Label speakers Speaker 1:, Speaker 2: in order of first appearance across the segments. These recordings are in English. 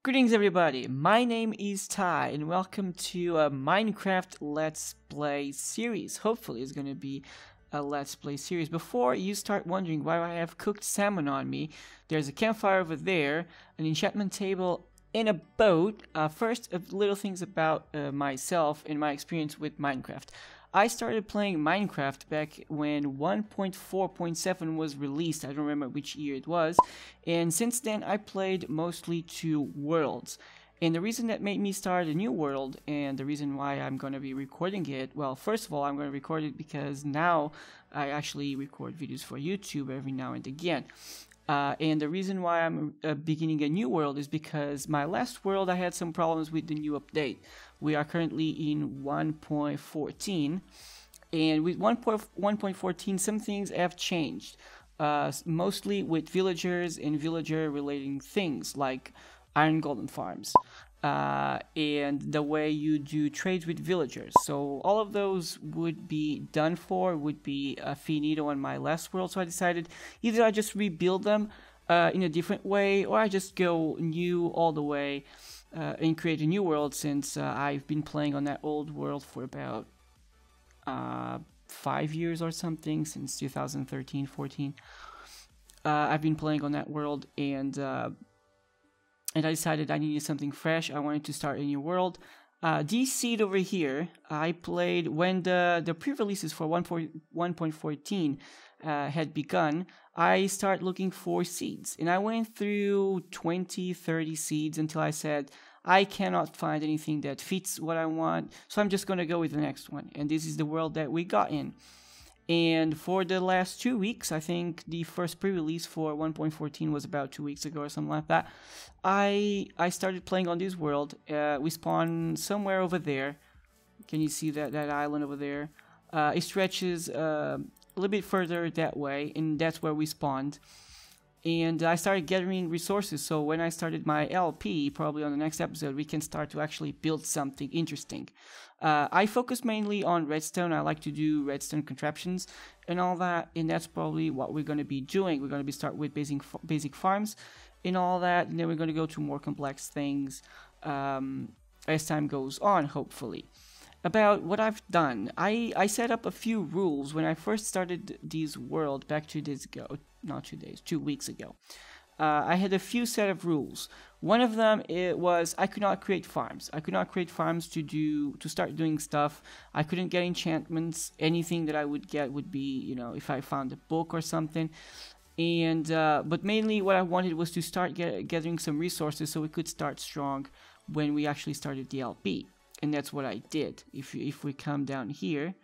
Speaker 1: Greetings everybody, my name is Ty and welcome to a Minecraft Let's Play series. Hopefully it's going to be a Let's Play series. Before you start wondering why I have cooked salmon on me, there's a campfire over there, an enchantment table, and a boat. First, little things about myself and my experience with Minecraft. I started playing Minecraft back when 1.4.7 was released. I don't remember which year it was. And since then, I played mostly 2 worlds. And the reason that made me start a new world, and the reason why I'm going to be recording it, well, first of all, I'm going to record it because now I actually record videos for YouTube every now and again. And the reason why I'm beginning a new world is because my last world I had some problems with the new update. We are currently in 1.14, and with 1.14 some things have changed, mostly with villagers and villager relating things like iron golden farms, and the way you do trades with villagers. So all of those would be finito on my last world, so I decided either I just rebuild them in a different way, or I just go new all the way and create a new world, since I've been playing on that old world for about 5 years or something, since 2013-14. I've been playing on that world, and I decided I needed something fresh. I wanted to start a new world. This seed over here, I played when the pre-releases for 1.14 had begun. I started looking for seeds, and I went through 20-30 seeds until I said, I cannot find anything that fits what I want, so I'm just going to go with the next one. And this is the world that we got in. And for the last 2 weeks, I think the first pre-release for 1.14 was about 2 weeks ago or something like that, I started playing on this world. We spawn somewhere over there. Can you see that island over there? It stretches a little bit further that way, and that's where we spawned. And I started gathering resources, so when I started my LP, probably on the next episode, we can start to actually build something interesting. I focus mainly on redstone. I like to do redstone contraptions and all that, and that's probably what we're going to be doing. We're going to be start with basic farms and all that, and then we're going to go to more complex things as time goes on, hopefully. About what I've done, I set up a few rules when I first started this world back 2 days ago. Not 2 days, 2 weeks ago. I had a few set of rules. One of them was I could not create farms. I could not create farms to start doing stuff. I couldn't get enchantments. Anything that I would get would be, you know, if I found a book or something. And but mainly what I wanted was to start gathering some resources so we could start strong when we actually started the LP. And that's what I did. If we come down here,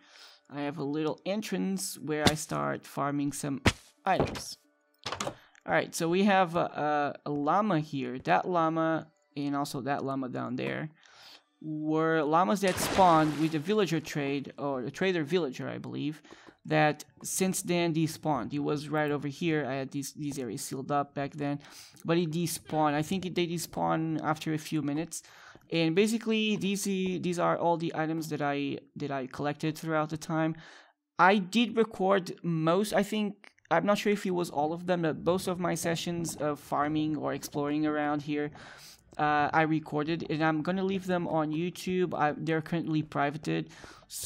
Speaker 1: I have a little entrance where I start farming some items. Alright, so we have a llama here. That llama, and also that llama down there, were llamas that spawned with the villager trade, or the trader villager, I believe, that since then despawned. He was right over here. I had these areas sealed up back then, but he despawned. I think they despawn after a few minutes. And basically, these are all the items that I collected throughout the time. I did record most. I'm not sure if it was all of them, but most of my sessions of farming or exploring around here, I recorded, and I'm gonna leave them on YouTube. They're currently privated,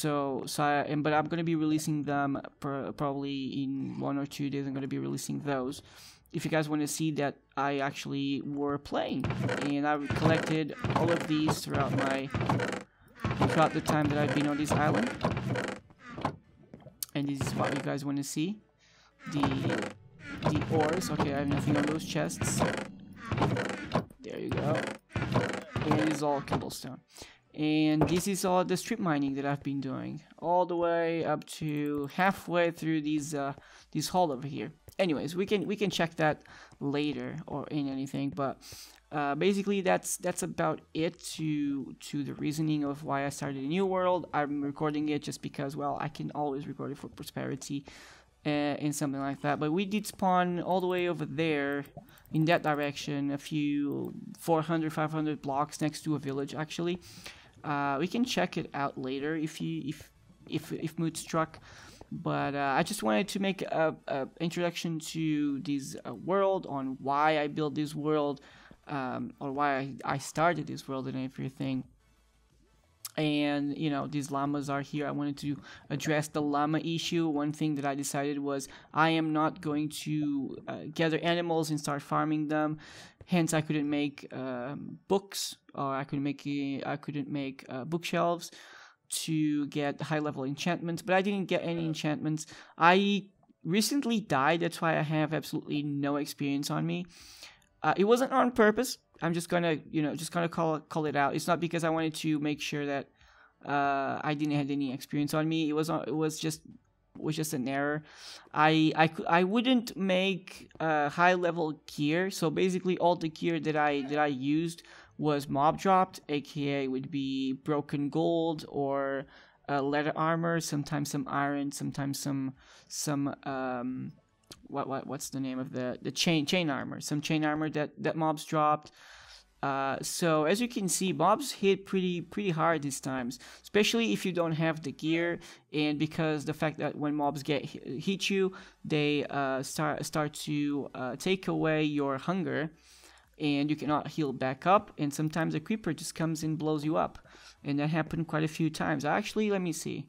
Speaker 1: but I'm gonna be releasing them probably in 1 or 2 days. I'm gonna be releasing those. If you guys want to see that I actually were playing, and I collected all of these throughout the time that I've been on this island. And this is what you guys want to see. The ores. Okay, I have nothing on those chests. There you go. And it is all cobblestone. And this is all the strip mining that I've been doing, all the way up to halfway through this hole over here. Anyways, we can check that later or in anything, but basically that's about it to the reasoning of why I started a new world. I'm recording it just because, well, I can always record it for prosperity and something like that. But we did spawn all the way over there in that direction, a few 400-500 blocks next to a village actually. We can check it out later if mood struck. But I just wanted to make a introduction to this world, on why I built this world, or why I started this world and everything. And you know, these llamas are here. I wanted to address the llama issue. One thing that I decided was I am not going to gather animals and start farming them. Hence, I couldn't make books, or I couldn't make bookshelves to get high level enchantments. But I didn't get any enchantments. I recently died. That's why I have absolutely no experience on me. It wasn't on purpose. I'm just gonna, call it out. It's not because I wanted to make sure that I didn't have any experience on me. It was just an error. I wouldn't make high level gear. So basically, all the gear that I used was mob dropped, aka would be broken gold or leather armor. Sometimes some iron. Sometimes some what's the name of the chain armor? Some chain armor that mobs dropped. So as you can see, mobs hit pretty hard these times, especially if you don't have the gear, and because the fact that when mobs hit you, they start to take away your hunger, and you cannot heal back up, and sometimes a creeper just comes and blows you up, and that happened quite a few times. Actually, let me see.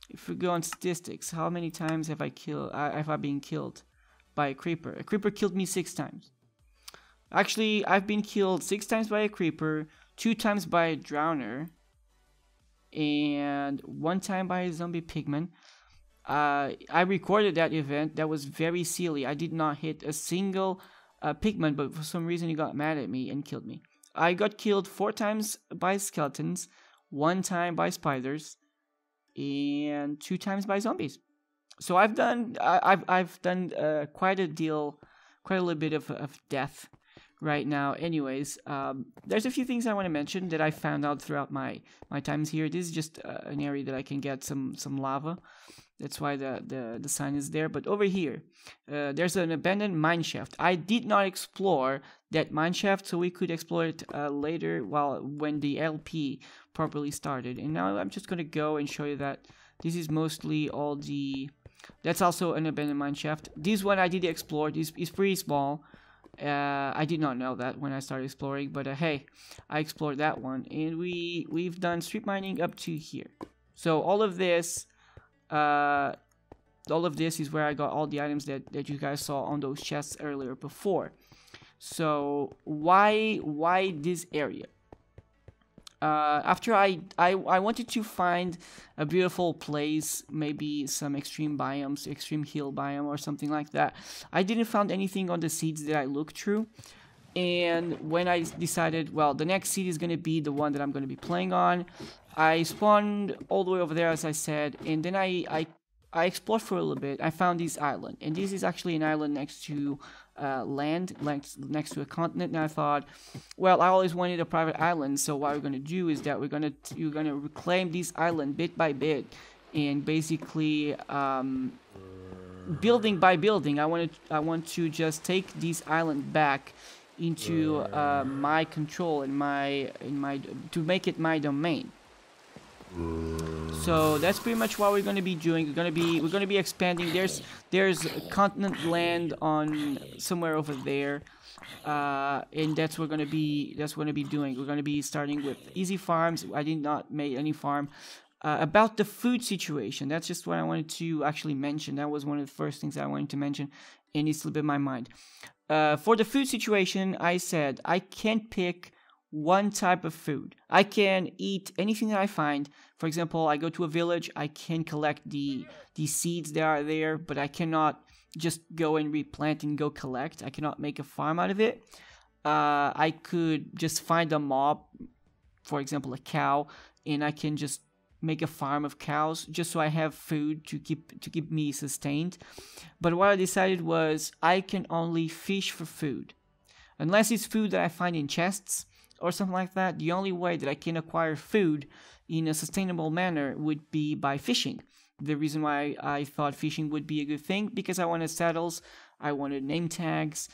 Speaker 1: If we go on statistics, how many times have I been killed by a creeper? A creeper killed me 6 times. Actually, I've been killed 6 times by a creeper, 2 times by a drowner, and 1 time by a zombie pigman. I recorded that event. That was very silly. I did not hit a single pigman, but for some reason he got mad at me and killed me. I got killed 4 times by skeletons, 1 time by spiders, and 2 times by zombies. So I've done quite a little bit of death right now. Anyways, there's a few things I want to mention that I found out throughout my times here. This is just an area that I can get some lava. That's why the sign is there. But over here, there's an abandoned mine shaft. I did not explore that mine shaft, so we could explore it later when the LP properly started. And now I'm just gonna go and show you that this is mostly all the. That's also an abandoned mine shaft. This one I did explore. This is pretty small. I did not know that when I started exploring, but hey, I explored that one, and we've done strip mining up to here. So all of this is where I got all the items that you guys saw on those chests earlier before. So why this area? After I wanted to find a beautiful place, maybe some extreme biomes, extreme hill biome or something like that. I didn't find anything on the seeds that I looked through, and when I decided, well, the next seed is going to be the one that I'm going to be playing on, I spawned all the way over there, as I said, and then I explored for a little bit. I found this island, and this is actually an island next to land, next to a continent. And I thought, well, I always wanted a private island, so what we're gonna do is that you're gonna reclaim this island bit by bit, and basically building by building. I want to just take this island back into my control and to make it my domain. So that's pretty much what we're going to be doing. We're going to be expanding. There's a continent land on somewhere over there, and that's what we're going to be doing. We're going to be starting with easy farms. I did not make any farm. About the food situation, that's just what I wanted to actually mention. That was one of the first things I wanted to mention, and it slipped in my mind. For the food situation, I said I can't pick one type of food. I can eat anything that I find. For example, I go to a village, I can collect the seeds that are there, but I cannot just go and replant and go collect. I cannot make a farm out of it. I could just find a mob, for example a cow, and I can just make a farm of cows just so I have food to keep me sustained. But what I decided was I can only fish for food. Unless it's food that I find in chests or something like that, the only way that I can acquire food in a sustainable manner would be by fishing. The reason why I thought fishing would be a good thing, because I wanted saddles, I wanted name tags,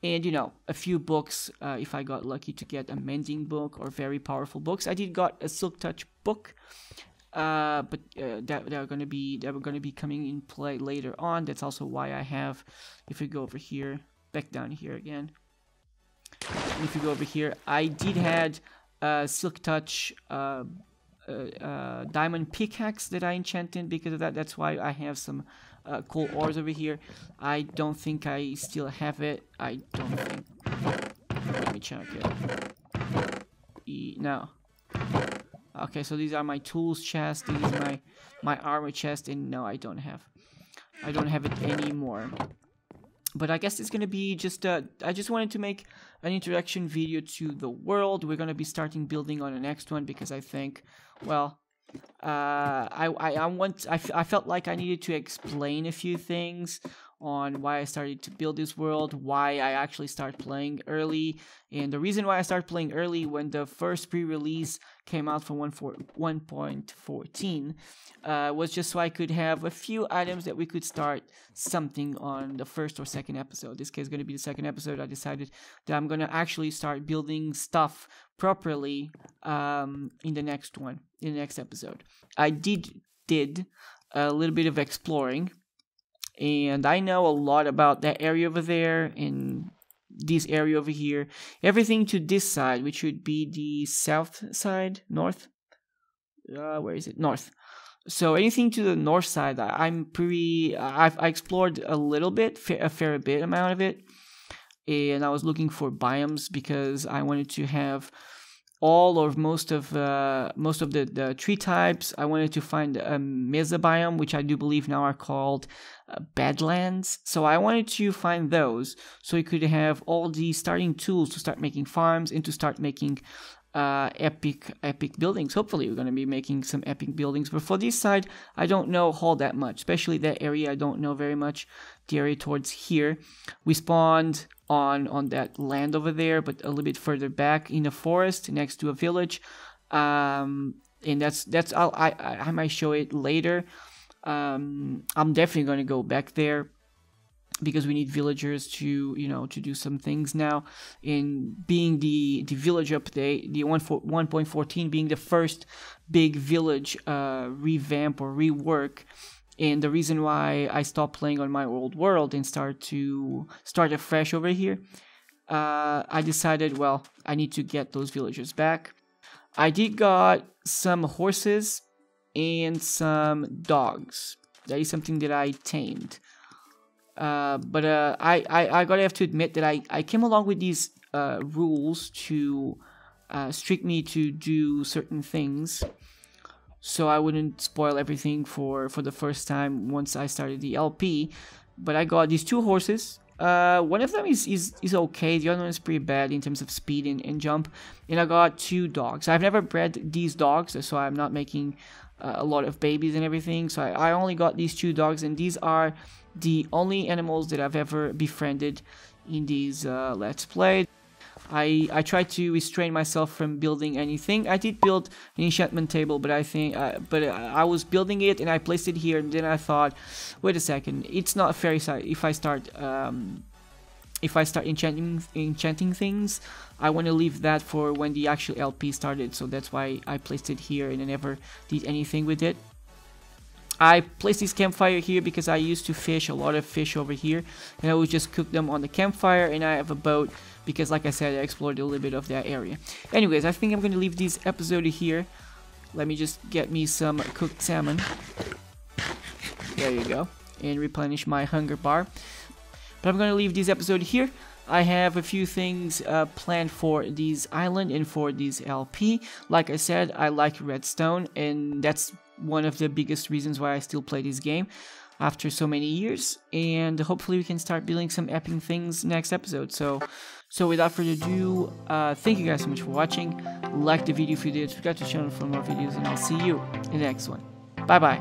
Speaker 1: and a few books if I got lucky to get a mending book or very powerful books. I did got a Silk Touch book, but that were going to be coming in play later on. That's also why I have, if we go over here, back down here again, if you go over here, I did had Silk Touch diamond pickaxe that I enchanted because of that. That's why I have some coal ores over here. I don't think I still have it. I don't think. Let me check it. No. Okay, so these are my tools chest. This is my armor chest, and no, I don't have it anymore. But I guess it's gonna be just I just wanted to make an introduction video to the world. We're gonna be starting building on the next one because I think, well, I felt like I needed to explain a few things on why I started to build this world, why I actually started playing early, and the reason why I started playing early when the first pre-release came out for 1.14 was just so I could have a few items that we could start something on the first or second episode. This case is going to be the second episode. I decided that I'm going to actually start building stuff properly in the next one, in the next episode. I did a little bit of exploring, and I know a lot about that area over there and this area over here. Everything to this side, which would be the south side, north. Where is it? North. So anything to the north side, I explored a little bit, a fair bit amount of it, and I was looking for biomes because I wanted to have all or most of the tree types. I wanted to find a mesa biome, which I do believe now are called badlands. So I wanted to find those so you could have all the starting tools to start making farms and to start making epic buildings. Hopefully we're going to be making some epic buildings, but for this side I don't know all that much, especially that area. I don't know very much. The area towards here, we spawned on that land over there, but a little bit further back in the forest next to a village, and that's I might show it later. I'm definitely going to go back there because we need villagers to, to do some things now. In being the village update, the 1.14 being the first big village revamp or rework, and the reason why I stopped playing on my old world and start afresh over here, I decided, well, I need to get those villagers back. I did got some horses and some dogs. That is something that I tamed. But I gotta have to admit that I came along with these rules to strict me to do certain things, so I wouldn't spoil everything for the first time once I started the LP. But I got these two horses. One of them is okay. The other one is pretty bad in terms of speed and jump. And I got two dogs. I've never bred these dogs, so I'm not making a lot of babies and everything. So I only got these two dogs, and these are the only animals that I've ever befriended in these Let's Play. I tried to restrain myself from building anything. I did build an enchantment table, but I was building it and I placed it here, and then I thought, wait a second, it's not fair if I start enchanting things. I want to leave that for when the actual LP started, so that's why I placed it here and I never did anything with it. I placed this campfire here because I used to fish a lot of fish over here, and I would just cook them on the campfire, and I have a boat because, like I said, I explored a little bit of that area. Anyways, I think I'm going to leave this episode here. Let me just get me some cooked salmon. There you go. And replenish my hunger bar. But I'm going to leave this episode here. I have a few things planned for this island and for this LP. Like I said, I like redstone, and that's one of the biggest reasons why I still play this game after so many years. And hopefully we can start building some epic things next episode. So without further ado, thank you guys so much for watching. Like the video if you did, subscribe to the channel for more videos, and I'll see you in the next one. Bye bye.